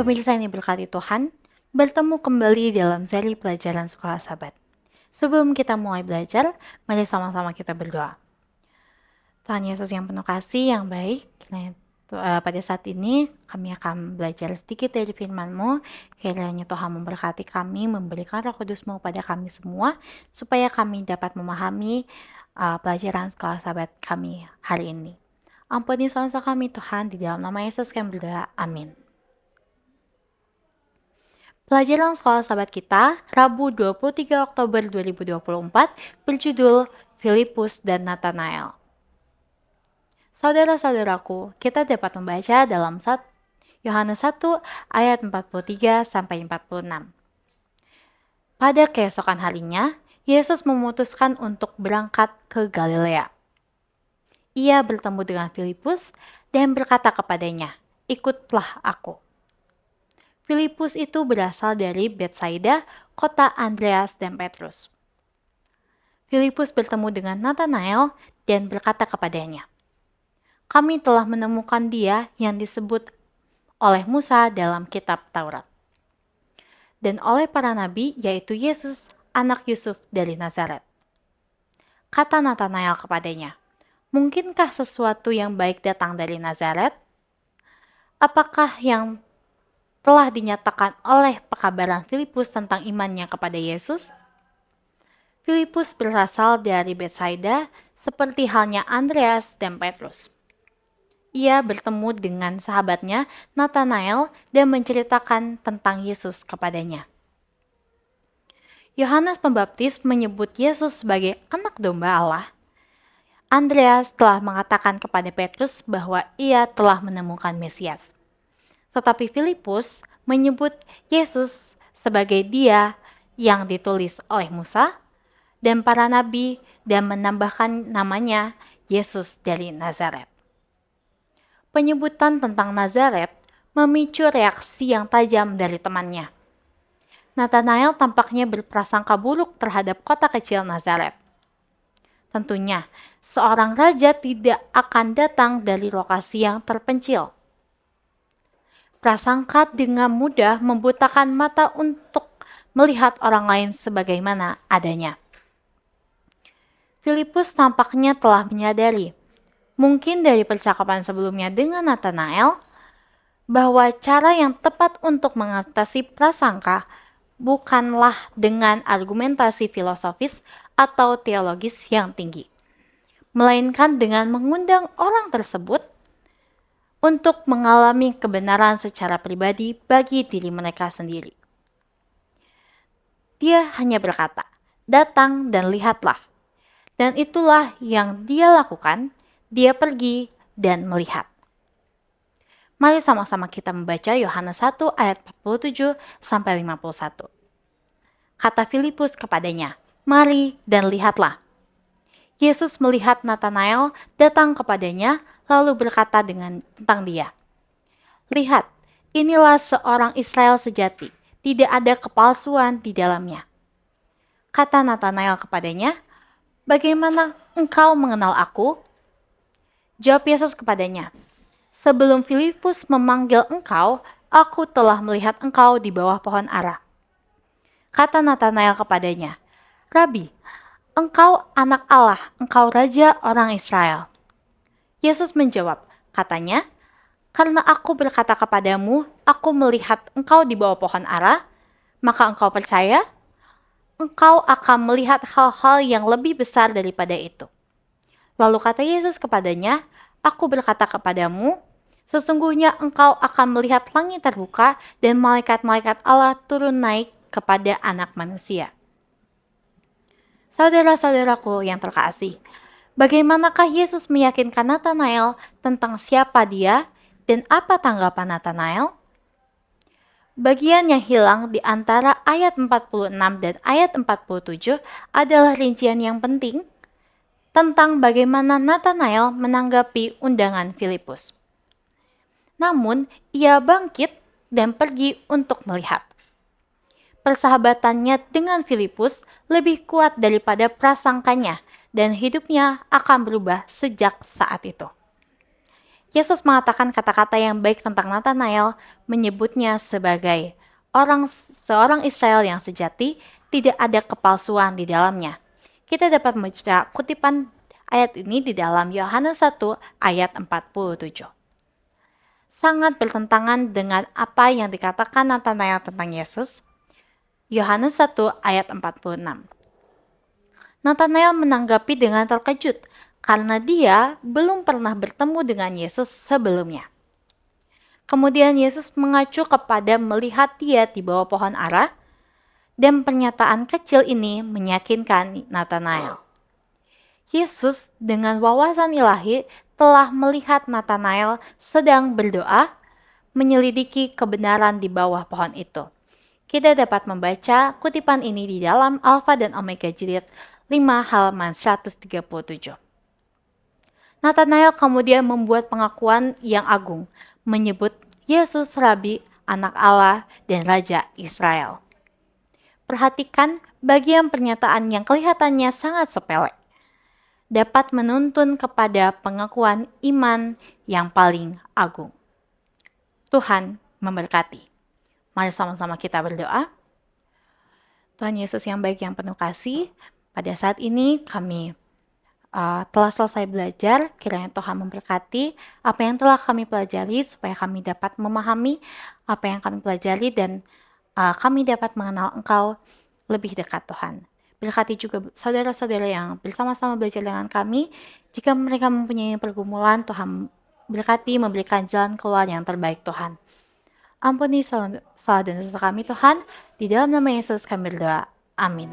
Pemirsa yang diberkati Tuhan, bertemu kembali dalam seri pelajaran Sekolah Sabat. Sebelum kita mulai belajar, mari sama-sama kita berdoa. Tuhan Yesus yang penuh kasih, yang baik, pada saat ini kami akan belajar sedikit dari firman-Mu. Kiranya Tuhan memberkati kami, memberikan Roh Kudus-Mu pada kami semua, supaya kami dapat memahami pelajaran Sekolah Sabat kami hari ini. Ampuni dosa kami Tuhan, di dalam nama Yesus kami berdoa, amin. Pelajaran Sekolah Sabat kita, Rabu 23 Oktober 2024, berjudul Filipus dan Nathanael. Saudara-saudaraku, kita dapat membaca dalam Yohanes 1 ayat 43-46. Pada keesokan harinya, Yesus memutuskan untuk berangkat ke Galilea. Ia bertemu dengan Filipus dan berkata kepadanya, "Ikutlah aku." Filipus itu berasal dari Betsaida, kota Andreas dan Petrus. Filipus bertemu dengan Nathanael dan berkata kepadanya, "Kami telah menemukan dia yang disebut oleh Musa dalam kitab Taurat, dan oleh para nabi, yaitu Yesus, anak Yusuf dari Nazaret." Kata Nathanael kepadanya, "Mungkinkah sesuatu yang baik datang dari Nazaret? Apakah yang telah dinyatakan oleh pekabaran Filipus tentang imannya kepada Yesus?" Filipus berasal dari Betsaida, seperti halnya Andreas dan Petrus. Ia bertemu dengan sahabatnya Nathanael dan menceritakan tentang Yesus kepadanya. Yohanes Pembaptis menyebut Yesus sebagai anak domba Allah. Andreas telah mengatakan kepada Petrus bahwa ia telah menemukan Mesias. Tetapi Filipus menyebut Yesus sebagai dia yang ditulis oleh Musa dan para nabi dan menambahkan namanya Yesus dari Nazaret. Penyebutan tentang Nazaret memicu reaksi yang tajam dari temannya. Nathanael tampaknya berprasangka buruk terhadap kota kecil Nazaret. Tentunya, seorang raja tidak akan datang dari lokasi yang terpencil. Prasangka dengan mudah membutakan mata untuk melihat orang lain sebagaimana adanya. Filipus tampaknya telah menyadari, mungkin dari percakapan sebelumnya dengan Nathanael, bahwa cara yang tepat untuk mengatasi prasangka bukanlah dengan argumentasi filosofis atau teologis yang tinggi, melainkan dengan mengundang orang tersebut untuk mengalami kebenaran secara pribadi bagi diri mereka sendiri. Dia hanya berkata, "Datang dan lihatlah." Dan itulah yang dia lakukan, dia pergi dan melihat. Mari sama-sama kita membaca Yohanes 1 ayat 47-51. Kata Filipus kepadanya, "Mari dan lihatlah." Yesus melihat Nathanael datang kepadanya, lalu berkata tentang dia, "Lihat, inilah seorang Israel sejati, tidak ada kepalsuan di dalamnya." Kata Nathanael kepadanya, "Bagaimana engkau mengenal aku?" Jawab Yesus kepadanya, "Sebelum Filipus memanggil engkau, aku telah melihat engkau di bawah pohon ara." Kata Nathanael kepadanya, "Rabi, engkau anak Allah, engkau raja orang Israel." Yesus menjawab, katanya, "Karena aku berkata kepadamu, aku melihat engkau di bawah pohon ara, maka engkau percaya? Engkau akan melihat hal-hal yang lebih besar daripada itu." Lalu kata Yesus kepadanya, "Aku berkata kepadamu, sesungguhnya engkau akan melihat langit terbuka dan malaikat-malaikat Allah turun naik kepada Anak Manusia." Saudara-saudaraku yang terkasih, bagaimanakah Yesus meyakinkan Nathanael tentang siapa dia dan apa tanggapan Nathanael? Bagian yang hilang di antara ayat 46 dan ayat 47 adalah rincian yang penting tentang bagaimana Nathanael menanggapi undangan Filipus. Namun, ia bangkit dan pergi untuk melihat. Persahabatannya dengan Filipus lebih kuat daripada prasangkanya, dan hidupnya akan berubah sejak saat itu. Yesus mengatakan kata-kata yang baik tentang Nathanael, menyebutnya sebagai seorang Israel yang sejati, tidak ada kepalsuan di dalamnya. Kita dapat membaca kutipan ayat ini di dalam Yohanes 1 ayat 47. Sangat bertentangan dengan apa yang dikatakan Nathanael tentang Yesus. Yohanes 1 ayat 46. Nathanael menanggapi dengan terkejut karena dia belum pernah bertemu dengan Yesus sebelumnya. Kemudian Yesus mengacu kepada melihat dia di bawah pohon ara, dan pernyataan kecil ini meyakinkan Nathanael. Yesus dengan wawasan ilahi telah melihat Nathanael sedang berdoa, menyelidiki kebenaran di bawah pohon itu. Kita dapat membaca kutipan ini di dalam Alfa dan Omega jilid 5 halaman 137. Nathanael kemudian membuat pengakuan yang agung, menyebut Yesus Rabi, Anak Allah, dan Raja Israel. Perhatikan bagian pernyataan yang kelihatannya sangat sepele, dapat menuntun kepada pengakuan iman yang paling agung. Tuhan memberkati. Mari sama-sama kita berdoa. Tuhan Yesus yang baik yang penuh kasih, pada saat ini kami telah selesai belajar, kiranya Tuhan memberkati apa yang telah kami pelajari supaya kami dapat memahami apa yang kami pelajari dan kami dapat mengenal Engkau lebih dekat Tuhan. Berkati juga saudara-saudara yang bersama-sama belajar dengan kami. Jika mereka mempunyai pergumulan, Tuhan berkati memberikan jalan keluar yang terbaik Tuhan. Ampuni salah dan dosa kami Tuhan, di dalam nama Yesus kami berdoa. Amin.